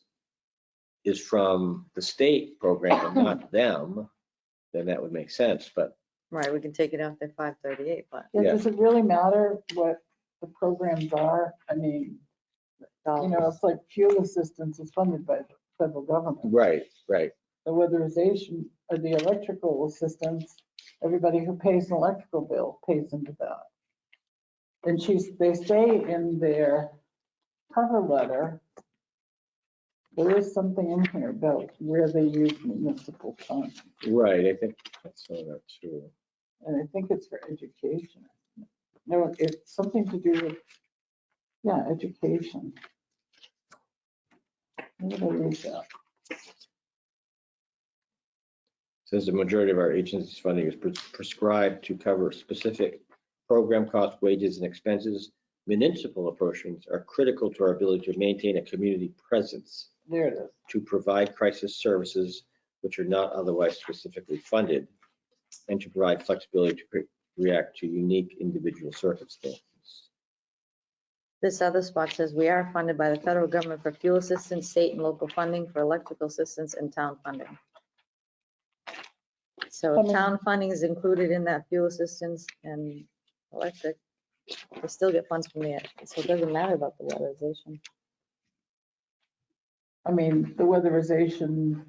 is from the state program and not them, then that would make sense, but Right, we can take it out there 538, but Yeah. Does it really matter what the programs are? I mean, it's like fuel assistance is funded by federal government. Right, right. The weatherization or the electrical assistance, everybody who pays an electrical bill pays into that. And they say in their cover letter, there is something in here about where they use municipal funds. Right, I think that's all that too. And I think it's for education. No, it's something to do with, yeah, education. Where did I read that? Says the majority of our agency's funding is prescribed to cover specific program costs, wages, and expenses. Municipal appropriations are critical to our ability to maintain a community presence, There it is. to provide crisis services which are not otherwise specifically funded, and to provide flexibility to react to unique individual circumstances. This other spot says we are funded by the federal government for fuel assistance, state and local funding for electrical assistance and town funding. So if town funding is included in that fuel assistance and electric, they still get funds from there. So it doesn't matter about the weatherization. I mean, the weatherization,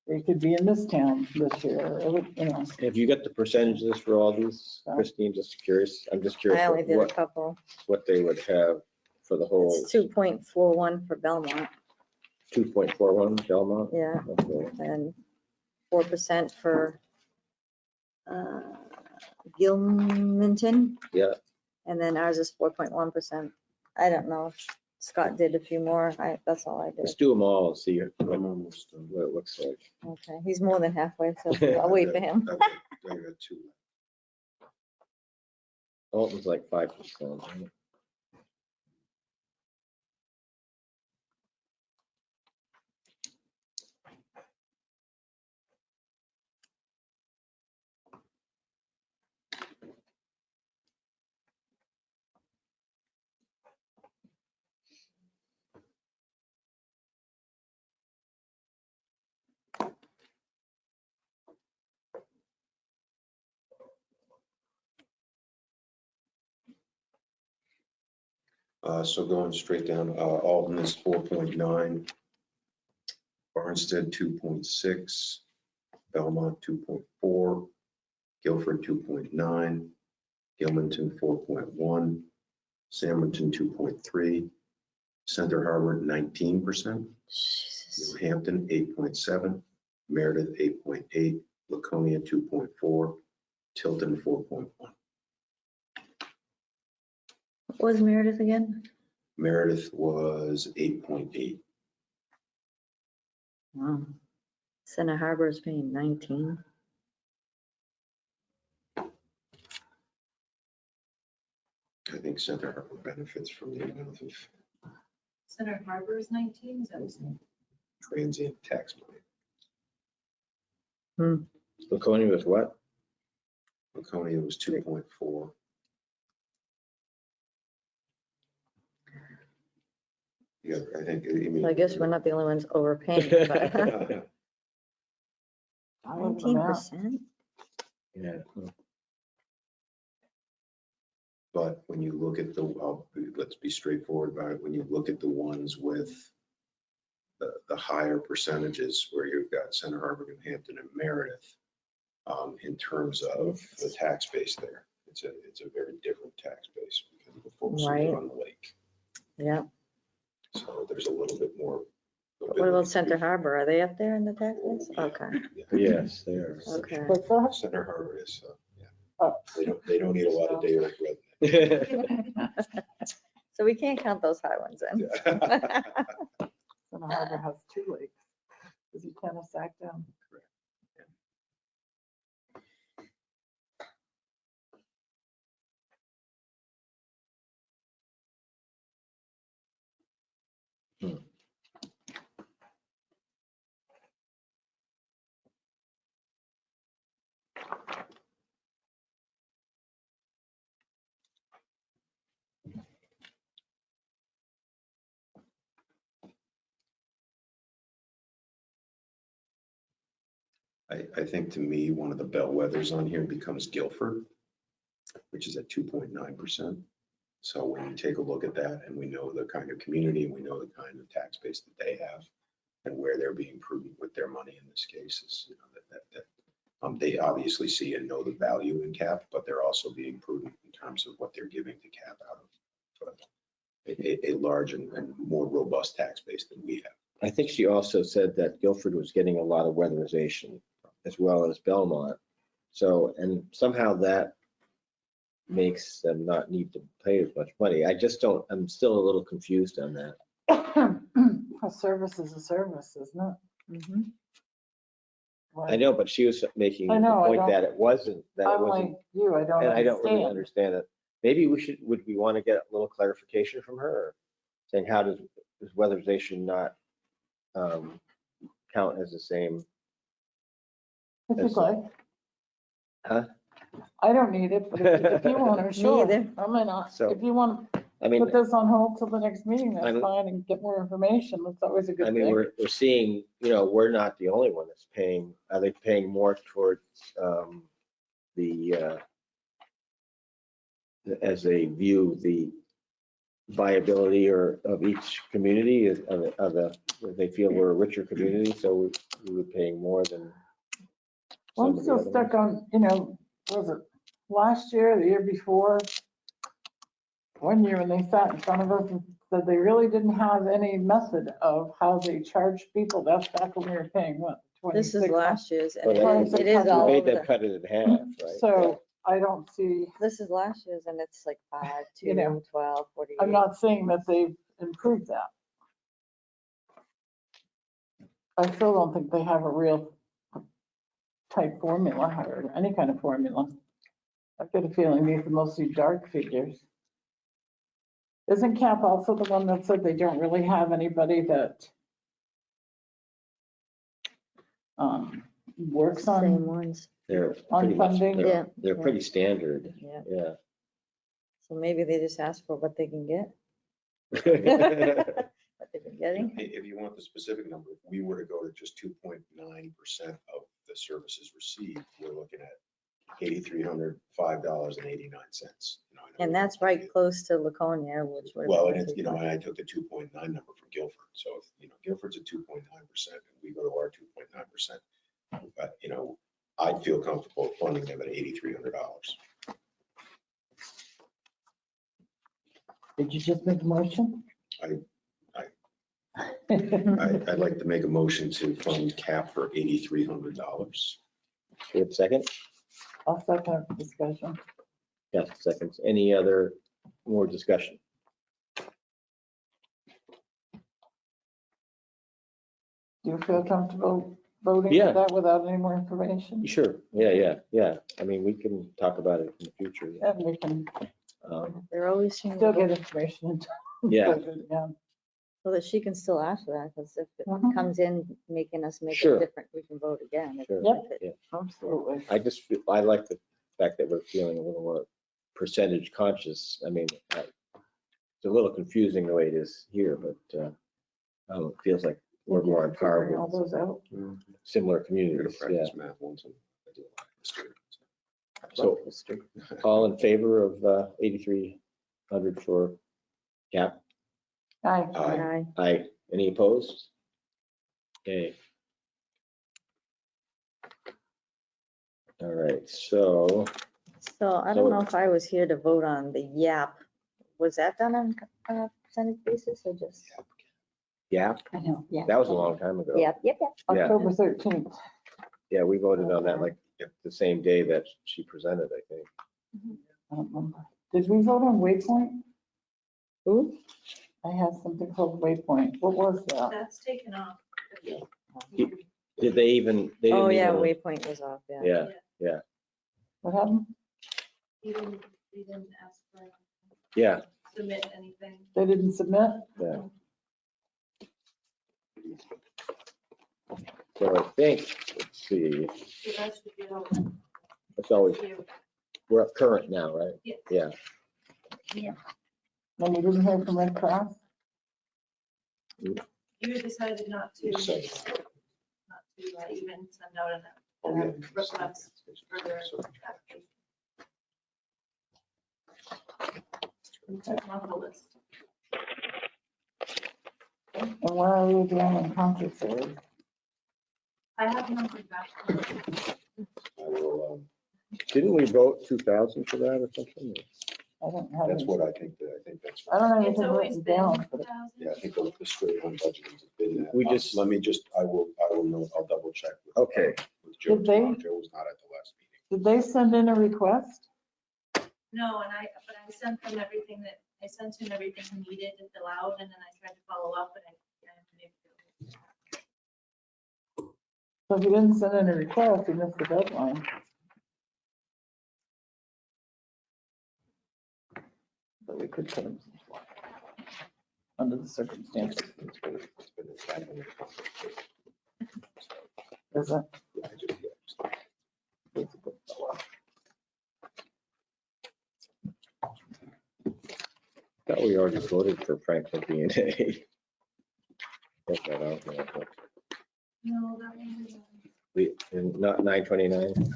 it could be in this town this year, you know. Have you got the percentages for all these, Christine? Just curious. I'm just curious I only did a what, couple. what they would have for the whole It's 2.41 for Belmont, 2.41 Belmont. yeah, Okay. and 4% for Gilmanton. Yeah. And then ours is 4.1%. I don't know. Scott did a few more. That's all I Let's did. do them all and see I'm almost done. what it looks like. Okay, he's more than halfway, so I'll wait for him. I got two. Alton's like 5%. right? So going straight down, Alton is 4.9, Barnstead 2.6, Belmont 2.4, Guilford 2.9, Gilmanton 4.1, Sandwich 2.3, Center Harbor 19%, Jesus. New Hampton 8.7, Meredith 8.8, Laconia 2.4, Tilton 4.1. What was Meredith again? Meredith was 8.8. Wow. Center Harbor is paying 19. I think Center Harbor benefits from the amount of Center Harbor is 19, is that what you're saying? transient tax money. Laconia was what? Laconia was 2.4. Yeah, I think. I guess we're not the only ones overpaying, but 19%? Yeah. But when you look at let's be straightforward about it. When you look at the ones with the higher percentages where you've got Center Harbor, New Hampton, and Meredith, in terms of the tax base there, it's a very different tax base because of the folks who live on the lake. Yeah. So there's a little bit more. What about Center Harbor? Are they up there in the tax base? Okay, Yes, they are. okay. What's that? Center Harbor is, yeah. Oh. They don't need a lot of day old redneck. So we can't count those high ones in. Yeah. Center Harbor has 2 lakes. Is it kind of sack down? I think to me, one of the bellwethers on here becomes Guilford, which is at 2.9%. So when you take a look at that and we know the kind of community and we know the kind of tax base that they have, and where they're being prudent with their money in this case is, you know, they obviously see and know the value in cap, but they're also being prudent in terms of what they're giving to cap out of a large and more robust tax base than we have. I think she also said that Guilford was getting a lot of weatherization as well as Belmont. So, and somehow that makes them not need to pay as much money. I just don't, I'm still a little confused on that. A service is a service, isn't it? Mhm. I know, but she was making I the know, I point don't- that it wasn't, I'm like you, I don't and I don't really understand. understand it. Maybe would we want to get a little clarification from her? Or saying how does weatherization not count as the same? If you'd like. Huh? I don't need it, but if you want to, Me sure. either. I mean, So, if you want to I mean, put this on hold till the next meeting, I that's mean- fine, and get more information. That's always a good I mean, thing. we're seeing, you know, we're not the only one that's paying. Are they paying more towards as they view the viability or of each community they feel we're a richer community, so we were paying more than Well, some I'm of the still other stuck ones. on, you know, was it last year, the year before? One year when they sat in front of us and said they really didn't have any method of how they charge people. That's back when we were paying, what, 26? This is last year's, and Well, it is we all We made over them the, cut it in half, right? So I don't see, this is last year's, and it's like 5, 2, You know, 12, 48. I'm not saying that they've improved that. I still don't think they have a real type formula or any kind of formula. I've got a feeling these are mostly dark figures. Isn't CAP also the one that said they don't really have anybody that works Same on? ones, They're On pretty much, funding? Yeah. they're pretty standard, yeah. yeah. So maybe they just ask for what they can get, what they've been getting. If you want the specific number, if we were to go to just 2.9% of the services received, we're looking at $8,305.89. You know, I know And that's right close to Laconia, which would. Well, and it's, you know, and I took the 2.9 number from Guilford. So, if, you know, Guilford's at 2.9% and we go to our 2.9%, but, you know, I'd feel comfortable funding them at $8,300. Did you just make a motion? I'd like to make a motion to fund CAP for $8,300. We have a second? I'll second the discussion. Yes, seconds. Any other more discussion? Do you feel comfortable voting Yeah. for that without any more information? Sure, yeah. I mean, we can talk about it in the future. Yeah. And we can They're always still changing, get information. Yeah. Yeah. so that she can still ask for that, because if it Mhm. comes in making us make Sure. it different, we can vote again. if- Sure. if it- Yeah. Absolutely. I like the fact that we're feeling a little more percentage conscious. I mean, it's a little confusing the way it is here, but it feels like we're more on par Figuring all with those out. similar You're gonna communities. Yeah. practice math once and I do a lot of history. So all in favor of 8,300 for CAP? Aye. Aye. Aye. Any opposed? Okay. All right, so So I don't know if I was here to vote on the YAP. Was that done on a percentage basis or just? GAP, I know, yeah. that was a long time ago. Yep. Yeah. October 13th. Yeah, we voted on that like the same day that she presented, I think. I don't remember. Did we vote on Waypoint? Who? I have something called Waypoint. What was that? That's taken off. Did they even, they Oh, didn't yeah, even, Waypoint was off, yeah. yeah, What happened? He didn't ask for, yeah, submit anything. They didn't submit? yeah. So I think, let's see, So that should be all. it's always, You. we're up current now, right? Yes. Yeah, And we didn't hear from Red Cross? You decided not to even send out Oh, yeah. an request for their application. It's on the list. And where are we doing in concert series? I have nothing back. I will, Didn't we vote 2,000 for that or something? I don't have that's it. what I think, I think that's. I don't have It's anything always written been down, 2,000. but Yeah, I think the straight on budget has been that. We just- Let me just, I will know, I'll double check. with- Okay. With Joe Did they- tomorrow. Joe was not at the last meeting. did they send in a request? No, but I sent them everything I sent him everything he needed to fill out, and then I tried to follow up, but I haven't been able to. So if you didn't send in a request, you missed the deadline. But we could put them some slack under the circumstances. It's been a family conflict. Is it? Yeah, I just- yeah, just- It's a good fellow. Thought we already voted for Franklin B&A. Check that out, yeah, but No, that one, we, and not 929?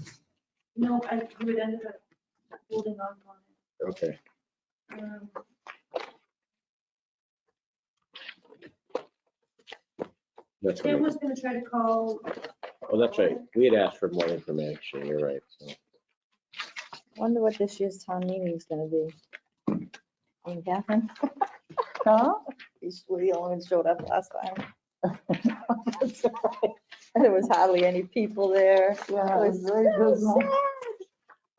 no, I would ended up holding on it. Okay. That's Tim right. was gonna try to call, Oh, that's right. We had asked for more information. You're right. So, Wonder what this year's town meeting is gonna be. And Catherine, Huh? he's the only one who showed up last time. And there was hardly any people there. Yeah, it was It very so dismal. sad.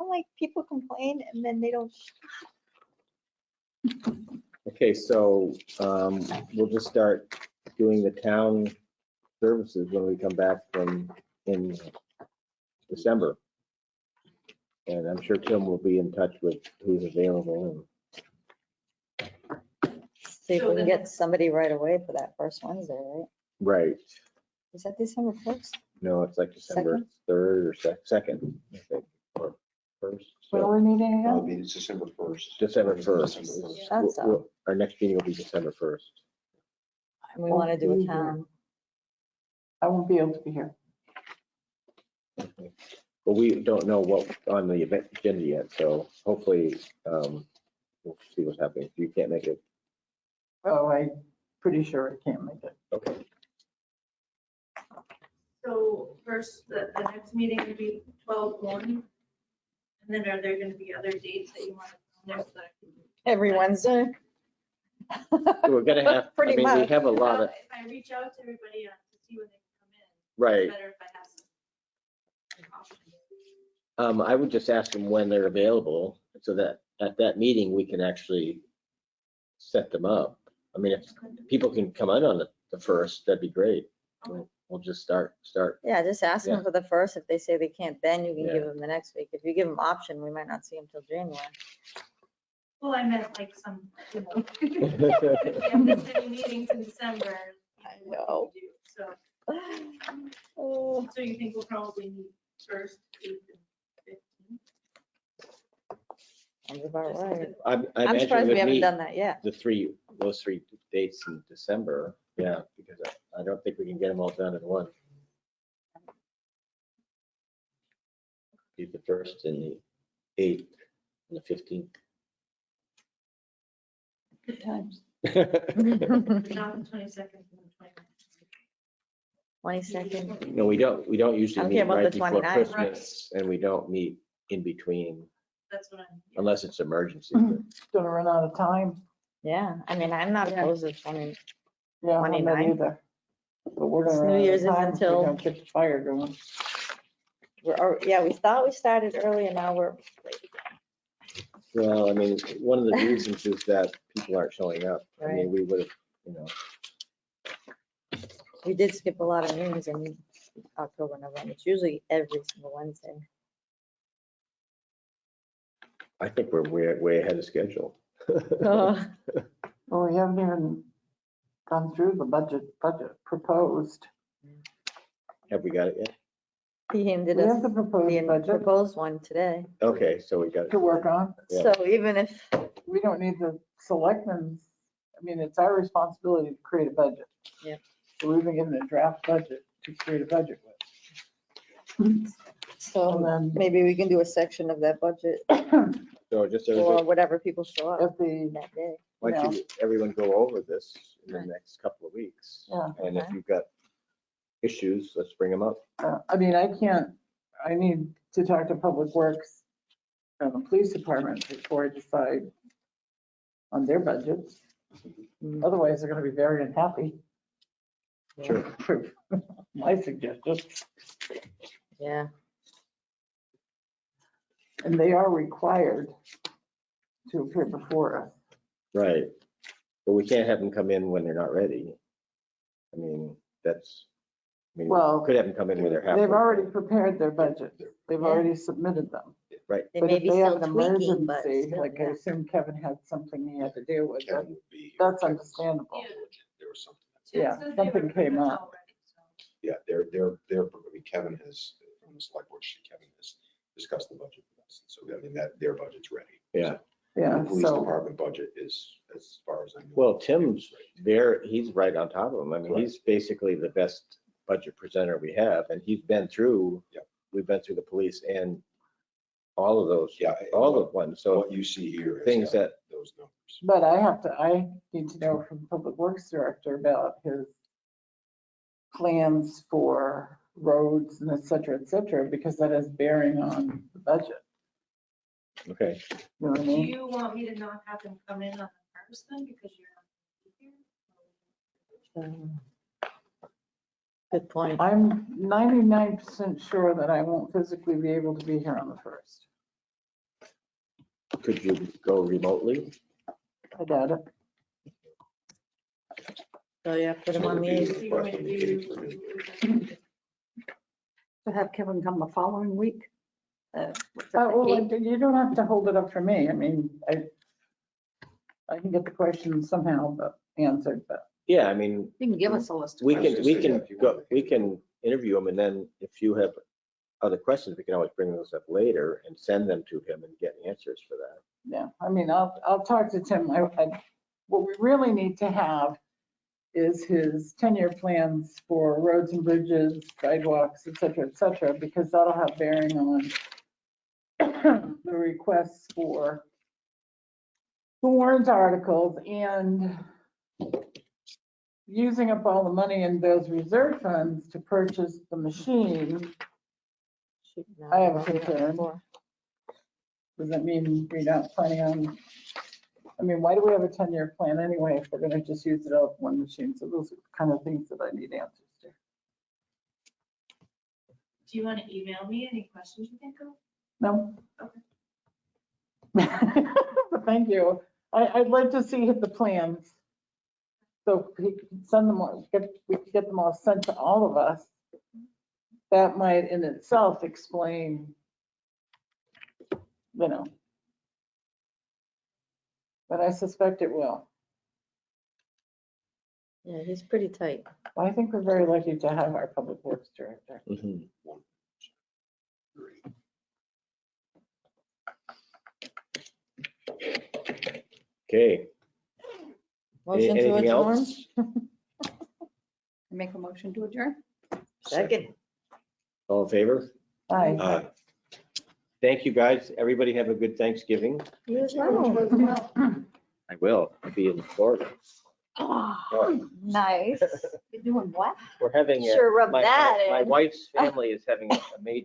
I'm like, people complain and then they don't. okay, so we'll just start doing the town services when we come back from in December. And I'm sure Tim will be in touch with who's available. See if So we can then- get somebody right away for that first Wednesday, right? Right. Is that December 1st? No, it's like December 3rd or 2nd, I think, or 1st. Where So are we meeting It'll again? be December 1st. December 1st. December 1st. That's all. Our next meeting will be December 1st. And we want to do a town. I won't be able to be here. Okay. But we don't know what on the event agenda yet, so hopefully we'll see what's happening. If you can't make it, Oh, I'm pretty sure I can't make it. okay. so first, the next meeting would be 12/1. And then are there gonna be other dates that you want to on there so that I can? Every Wednesday. We're gonna have, I Pretty mean, we much. have a lot of, If I reach out to everybody to see when they can come in, right. it's better if I have some options. I would just ask them when they're available so that at that meeting, we can actually set them up. I mean, if people can come in on the 1st, that'd be great. We'll just start. Yeah, just ask them Yeah. for the first. If they say they can't, then you can give Yeah. them the next week. If you give them option, we might not see them till January. Well, I meant like some, you know, if you have missed any meetings in December. I what know. can you do? So, Oh, so you think we'll probably meet 1st, 8th, and 15th? sounds about right. I I'm imagine surprised we with haven't me, done that yet. those three dates in December, yeah, because I don't think we can get them all done in one. Be the 1st and the 8th and the 15th. Good times. Not the 22nd and the 29th. 22nd. No, we don't usually I'm meet here about right the before 29th. Christmas, and we don't meet in between That's what I'm. unless it's emergency. Gonna run out of time. Yeah, I mean, I'm not Yeah. opposed to 20. Yeah, I'm not 29th. either. But we're gonna New run out of Year's isn't time if we till- don't get the fire going. Yeah, we thought we started early and now we're late again. Well, I mean, one of the reasons is that people aren't showing up. I mean, we would have, We did skip a lot of meetings in October, November. It's usually every single Wednesday. I think we're way ahead of schedule. Oh, Well, we haven't even gone through the budget proposed. Have we got it yet? He handed We us have the proposed the budget proposed one today. Okay, so we got to it. work on. Yeah. So even if, We don't need the selectmen's, I mean, it's our responsibility to create a budget. Yeah. So we've been given a draft budget to create a budget with. And so then maybe we can do a section of that budget So just or everybody, whatever people show up at the that day. why don't you, everyone go over this in the Right. next couple of weeks? Yeah. And if Okay. you've got issues, let's bring them up. I mean, I need to talk to Public Works and the police department before I decide on their budgets. Otherwise, they're gonna be very unhappy. Sure. My suggestion, Yeah, and they are required to appear before us. Right. But we can't have them come in when they're not ready. I mean, I mean, Well, we could have them come in when they're halfway. They've already prepared their budget. They've Yeah. already submitted them. Right. they But may if be they have still an tweaking, but emergency, still, like I yeah. assume Kevin had something he had to deal with, Kevin would be here. that's Kevin's- understandable. There was something. Yeah, Tim said they something were came pretty much up. all ready, so. Yeah, I mean, Kevin has, from the select board, Kevin has discussed the budget with us. So, I mean, their budget's ready. Yeah. Yeah, The police so, department budget is, as far as I know. Well, Tim's he's right on top of them. I mean, he's basically the best budget presenter we have, and he's been through, Yep. we've been through the police and all of those, Yeah. all of ones. So What you see here is things that, those numbers. but I need to know from Public Works Director about his plans for roads and et cetera, because that has bearing on the budget. okay, You know what I Do mean? you want me to not have them come in on the first then because you're not here? Good point. I'm 99% sure that I won't physically be able to be here on the 1st. could you go remotely? I doubt it. So yeah, put them on the Do 8th. you want me to do? To have Kevin come the following week. Well, you don't have to hold it up for me. I mean, I can get the question somehow answered, but Yeah, I mean, You can give us a list of we questions. can, we can go, we can interview them, and then if you have other questions, we can always bring those up later and send them to him and get answers for that. yeah, I mean, I'll talk to Tim. What we really need to have is his 10-year plans for roads and bridges, sidewalks, et cetera, because that'll have bearing on the requests for the warrant articles and using up all the money in those reserve funds to purchase the machine. I have a concern. Does that mean we're not planning on, I mean, why do we have a 10-year plan anyway if we're gonna just use it all for one machine? So those are the kind of things that I need answers to. Do you want to email me any questions you think of? No? Okay. But thank you. I'd like to see the plans. So he can send them, we can get them all sent to all of us. That might in itself explain, you know. But I suspect it will. Yeah, he's pretty tight. I think we're very lucky to have our public works director. Mhm. Okay. Motion to Anything adjourn? else? Make a motion to adjourn. Second. All in favor? Aye. Thank you, guys. Everybody have a good Thanksgiving. You as well. I will. I'll be in Florida. Oh, nice. You're doing what? We're having, Sure rub my that my in. wife's family is having a major